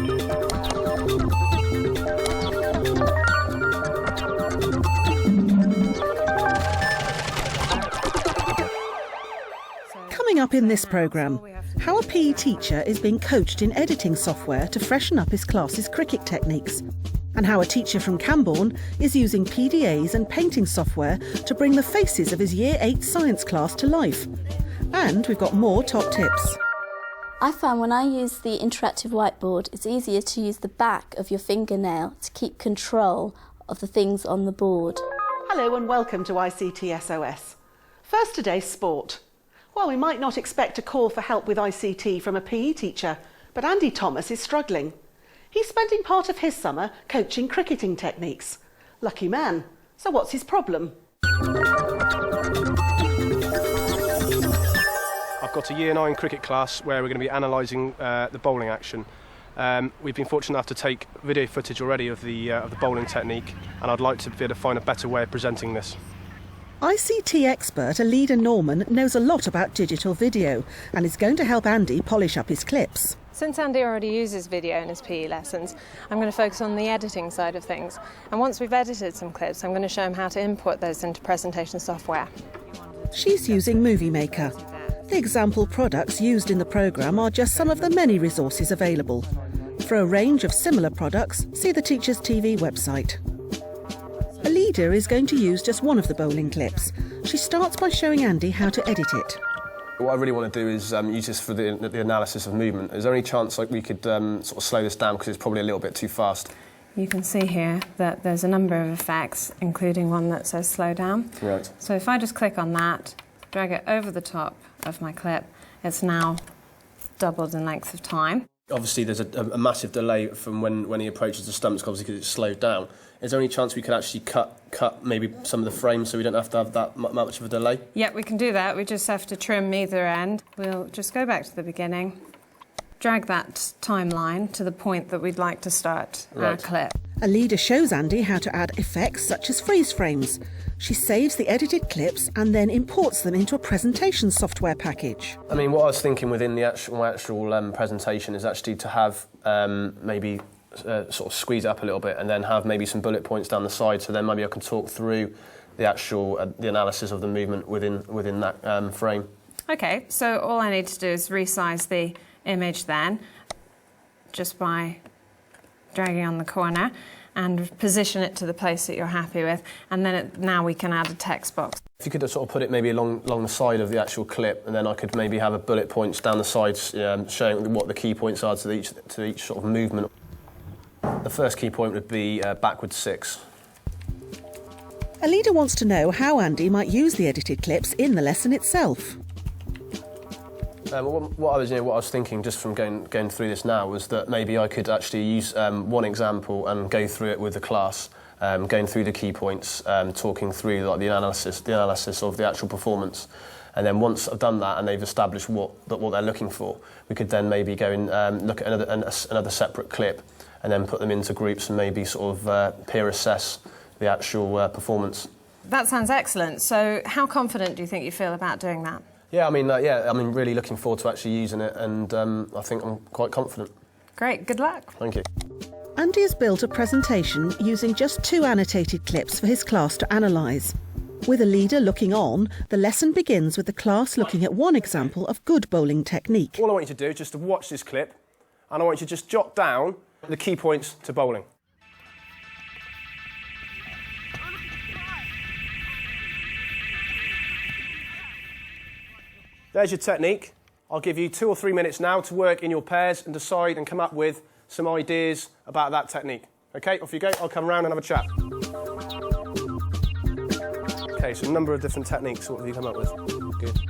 Coming up in this programme, how a PE teacher is being coached in editing software to freshen up his class's cricket techniques, and how a teacher from Camborne is using PDAs and painting software to bring the faces of his Year 8 science class to life. And we've got more top tips. I found when I use the interactive whiteboard, it's easier to use the back of your fingernail to keep control of the things on the board. Hello and welcome to ICT SOS. First today, sport. Well, we might not expect a call for help with ICT from a PE teacher, but Andy Thomas is struggling. He's spending part of his summer coaching cricketing techniques. Lucky man. So what's his problem? I've got a Year 9 cricket class where we're going to be analysing the bowling action. We've been fortunate enough to take video footage already of the bowling technique, and I'd like to be able to find a better way of presenting this. ICT expert Alida Norman knows a lot about digital video and is going to help Andy polish up his clips. Since Andy already uses video in his PE lessons, I'm going to focus on the editing side of things. And once we've edited some clips, I'm going to show him how to input those into presentation software. She's using Movie Maker. The example products used in the programme are just some of the many resources available. For a range of similar products, see the Teachers TV website. Alida is going to use just one of the bowling clips. She starts by showing Andy how to edit it. What I really want to do is use this for the analysis of movement. Is there any chance we could sort of slow this down because it's probably a little bit too fast? You can see here that there's a number of effects, including one that says slow down. Right. So if I just click on that, drag it over the top of my clip, it's now doubled in length of time. Obviously there's a massive delay from when he approaches the stumps, obviously because it's slowed down. Is there any chance we could actually cut maybe some of the frames so we don't have to have that much of a delay? Yeah, we can do that. We just have to trim either end. We'll just go back to the beginning, drag that timeline to the point that we'd like to start our clip. Alida shows Andy how to add effects such as freeze frames. She saves the edited clips and then imports them into a presentation software package. I mean, what I was thinking within the actual presentation is actually to have maybe sort of squeeze it up a little bit and then have maybe some bullet points down the side, so then maybe I can talk through the actual the analysis of the movement within that frame. Okay, so all I need to do is resize the image then, just by dragging on the corner, and position it to the place that you're happy with, and then now we can add a text box. If you could sort of put it maybe along the side of the actual clip, and then I could maybe have a bullet points down the sides showing what the key points are to each sort of movement. The first key point would be backward 6. Alida wants to know how Andy might use the edited clips in the lesson itself. What I was thinking just from going through this now was that maybe I could actually use one example and go through it with the class, going through the key points, talking through the analysis of the actual performance. And then once I've done that and they've established what they're looking for, we could then maybe go and look at another separate clip and then put them into groups and maybe sort of peer assess the actual performance. That sounds excellent. So how confident do you think you feel about doing that? Yeah, I'm really looking forward to actually using it, and I think I'm quite confident. Great, good luck. Thank you. Andy has built a presentation using just 2 annotated clips for his class to analyse. With Alida looking on, the lesson begins with the class looking at one example of good bowling technique. All I want you to do is just to watch this clip, and I want you to just jot down the key points to bowling. There's your technique. I'll give you 2 or 3 minutes now to work in your pairs and decide and come up with some ideas about that technique. OK, off you go. I'll come round and have a chat. OK, so a number of different techniques. What have you come up with? Good.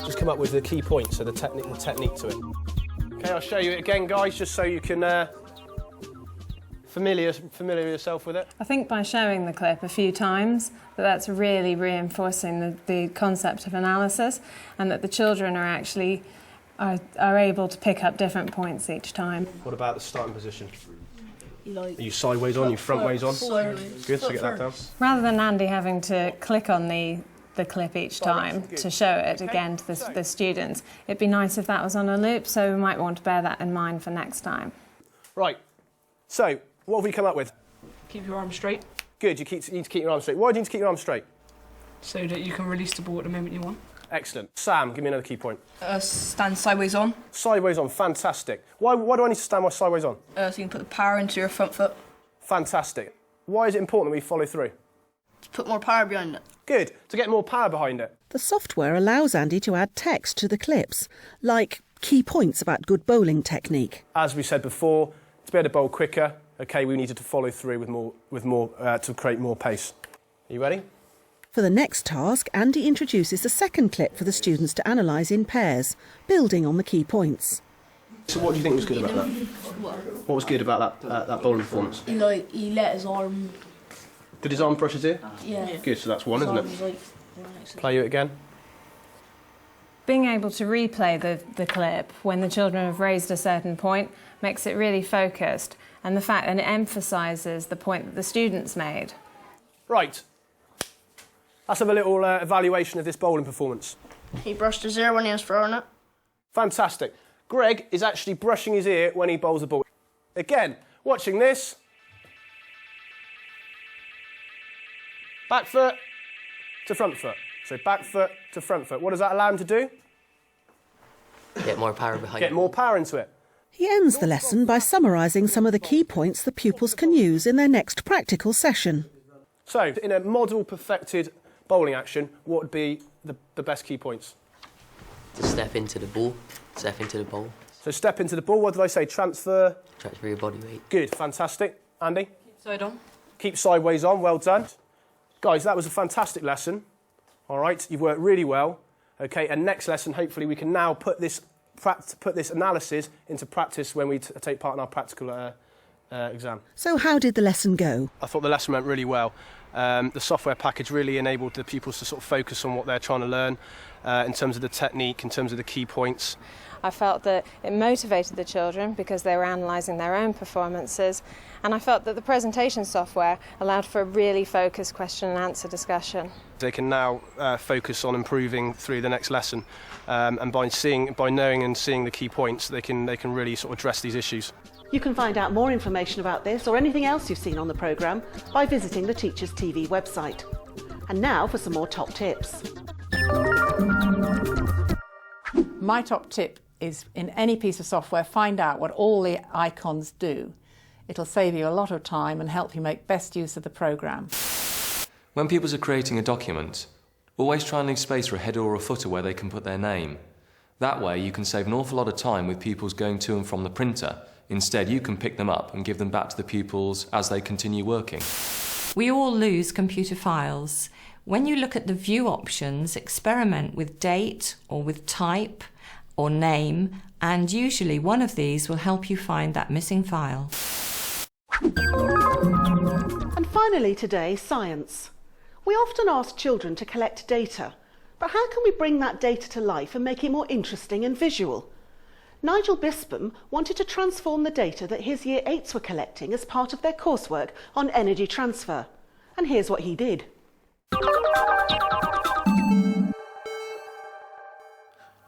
Just come up with the key points, so the technique to it. OK, I'll show you it again, guys, just so you can familiar yourself with it. I think by showing the clip a few times, that's really reinforcing the concept of analysis, and that the children are actually are able to pick up different points each time. What about the starting position? Are you sideways on, you front ways on? Good, so get that down. Rather than Andy having to click on the clip each time to show it again to the students, it'd be nice if that was on a loop, so we might want to bear that in mind for next time. Right, so what have we come up with? Keep your arms straight Good, you need to keep your arms straight. Why do you need to keep your arms straight? so that you can release the ball at the moment you want. Excellent. Sam, give me another key point. Stand sideways on, Sideways on, fantastic. Why do I need to stand sideways on? so you can put the power into your front foot. Fantastic. Why is it important that we follow through? To put more power behind it. Good, to get more power behind it. The software allows Andy to add text to the clips, like key points about good bowling technique. As we said before, to be able to bowl quicker, okay, we needed to follow through with more to create more pace. Are you ready? For the next task, Andy introduces the second clip for the students to analyse in pairs, building on the key points. So what do you think was good about that? What was good about that bowling performance? He let his arm. Did his arm brush his ear? Yeah. Good, so that's one, isn't it? Play you again. Being able to replay the clip when the children have raised a certain point makes it really focused, and it emphasises the point that the students made. Right. Let's have a little evaluation of this bowling performance. He brushed his ear when he was throwing it. Fantastic. Greg is actually brushing his ear when he bowls the ball. Again, watching this. Back foot to front foot. So back foot to front foot. What does that allow him to do? Get more power behind Get it. more power into it. He ends the lesson by summarising some of the key points the pupils can use in their next practical session. So, in a model perfected bowling action, what would be the best key points? To step into the ball, step into the bowl, So step into the ball, what did I say? Transfer. transfer your body weight. Good, fantastic. Andy? Side on. Keep sideways on, well done. Guys, that was a fantastic lesson. All right, you've worked really well. Okay, and next lesson, hopefully we can now put this analysis into practice when we take part in our practical exam. So how did the lesson go? I thought the lesson went really well. The software package really enabled the pupils to sort of focus on what they're trying to learn in terms of the technique, in terms of the key points. I felt that it motivated the children because they were analysing their own performances, and I felt that the presentation software allowed for a really focused question and answer discussion. They can now focus on improving through the next lesson, and by knowing and seeing the key points, they can really sort of address these issues. You can find out more information about this or anything else you've seen on the programme by visiting the Teachers TV website. And now for some more top tips. My top tip is, in any piece of software, find out what all the icons do. It'll save you a lot of time and help you make best use of the programme. When pupils are creating a document, always try and leave space for a header or a footer where they can put their name. That way you can save an awful lot of time with pupils going to and from the printer. Instead, you can pick them up and give them back to the pupils as they continue working. We all lose computer files. When you look at the view options, experiment with date or with type or name, and usually one of these will help you find that missing file. And finally today, science. We often ask children to collect data, but how can we bring that data to life and make it more interesting and visual? Nigel Bispham wanted to transform the data that his Year 8s were collecting as part of their coursework on energy transfer. And here's what he did.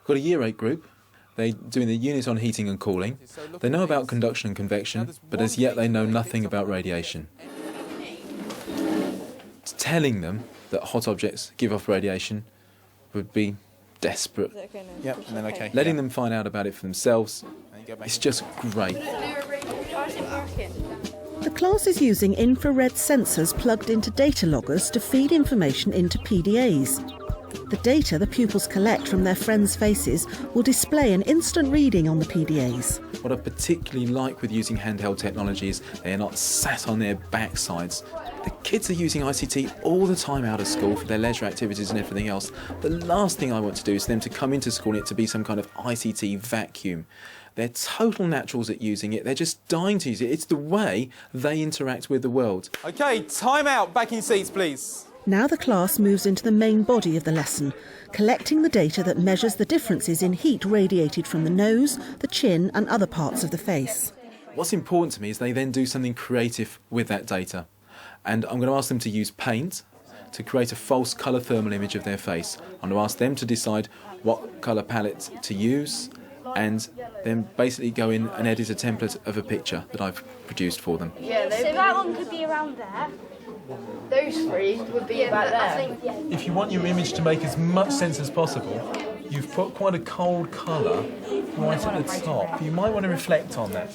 Got a Year 8 group. They're doing the unit on heating and cooling. They know about conduction and convection, but as yet they know nothing about radiation. Telling them that hot objects give off radiation would be desperate. Yep, and then okay. Letting them find out about it for themselves, it's just great. The class is using infrared sensors plugged into data loggers to feed information into PDAs. The data the pupils collect from their friends' faces will display an instant reading on the PDAs. What I particularly like with using handheld technology is they're not sat on their backsides. The kids are using ICT all the time out of school for their leisure activities and everything else. The last thing I want to do is for them to come into school and it to be some kind of ICT vacuum. They're total naturals at using it. They're just dying to use it. It's the way they interact with the world. Okay, time out. Back in seats, please. Now the class moves into the main body of the lesson, collecting the data that measures the differences in heat radiated from the nose, the chin and other parts of the face. What's important to me is they then do something creative with that data. And I'm going to ask them to use paint to create a false colour thermal image of their face. I'm going to ask them to decide what colour palette to use and then basically go in and edit a template of a picture that I've produced for them. Yeah, so that one could be around there. Those three would be about there. If you want your image to make as much sense as possible, you've put quite a cold colour right at the top. You might want to reflect on that.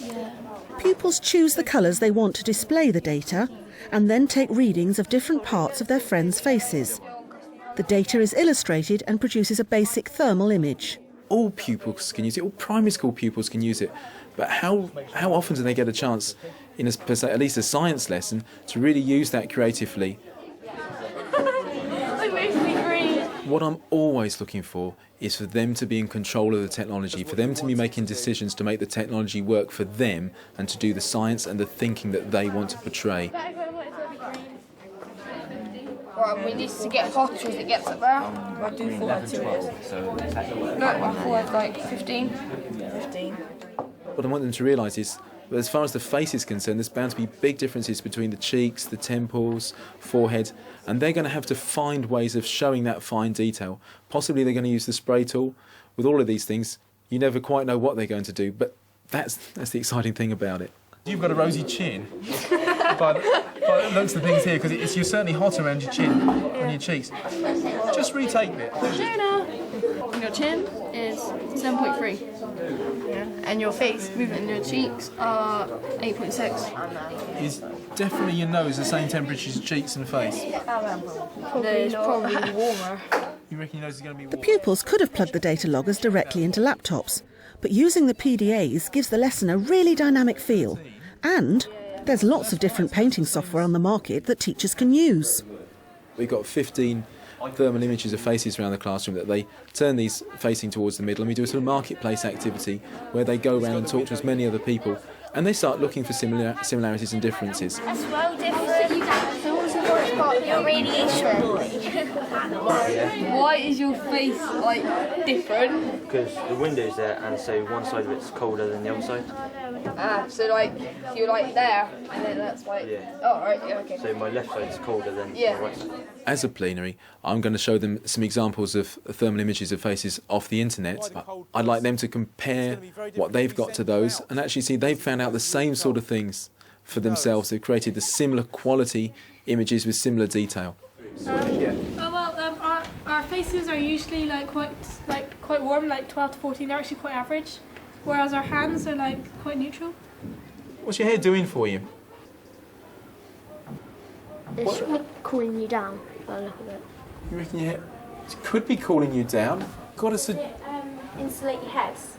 Pupils choose the colours they want to display the data and then take readings of different parts of their friends' faces. The data is illustrated and produces a basic thermal image. All pupils can use it, all primary school pupils can use it, but how often do they get a chance in at least a science lesson to really use that creatively? What I'm always looking for is for them to be in control of the technology, for them to be making decisions to make the technology work for them and to do the science and the thinking that they want to portray. Well, we need to get hotter as it gets up there. I do 42 years. No, I thought like 15. 15. What I want them to realise is, as far as the face is concerned, there's bound to be big differences between the cheeks, the temples, forehead, and they're going to have to find ways of showing that fine detail. Possibly they're going to use the spray tool. With all of these things, you never quite know what they're going to do, but that's the exciting thing about it. You've got a rosy chin. By the looks of things here, because you're certainly hot around your chin, on your cheeks. Just retake it. Shona, your chin is 7.3. Yeah. And your face movement in your cheeks are 8.6. Is definitely your nose the same temperature as your cheeks and face? There's probably warmer. You reckon your nose is going to be warmer? The pupils could have plugged the data loggers directly into laptops, but using the PDAs gives the lesson a really dynamic feel. And there's lots of different painting software on the market that teachers can use. We've got 15 thermal images of faces around the classroom that they turn these facing towards the middle, and we do a sort of marketplace activity where they go around and talk to as many other people, and they start looking for similarities and differences. That's well different. So what's the worst part of your radiation? Why is your face like different? Because the window's there, and so one side of it's colder than the other side. So like you're like there, and then that's like. Yeah. Oh right, yeah, okay. So my left side is colder than my right side. As a plenary, I'm going to show them some examples of thermal images of faces off the internet. I'd like them to compare what they've got to those and actually see they've found out the same sort of things for themselves. They've created the similar quality images with similar detail. Our faces are usually quite warm, like 12 to 14. They're actually quite average, whereas our hands are like quite neutral. What's your hair doing for you? It's cooling you down by the look of it. You reckon your hair could be cooling you down? Got to Insulate your heads.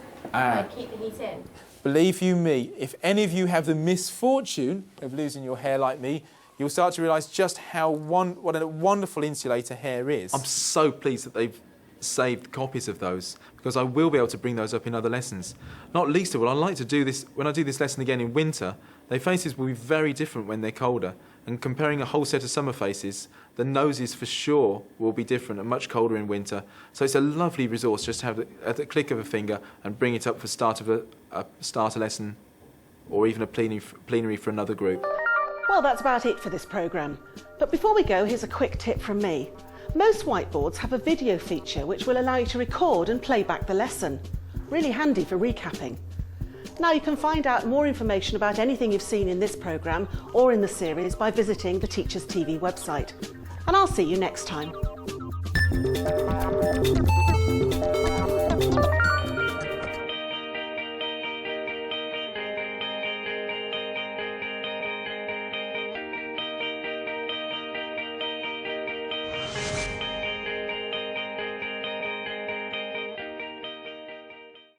Keep the heat in. Believe you me, if any of you have the misfortune of losing your hair like me, you'll start to realise just what a wonderful insulator hair is. I'm so pleased that they've saved copies of those, because I will be able to bring those up in other lessons. Not least of all, I like to do this, when I do this lesson again in winter, their faces will be very different when they're colder. And comparing a whole set of summer faces, the noses for sure will be different and much colder in winter. So it's a lovely resource just to have at the click of a finger and bring it up for start of a starter lesson or even a plenary for another group. Well, that's about it for this programme. But before we go, here's a quick tip from me. Most whiteboards have a video feature which will allow you to record and play back the lesson. Really handy for recapping. Now you can find out more information about anything you've seen in this programme or in the series by visiting the Teachers TV website. And I'll see you next time.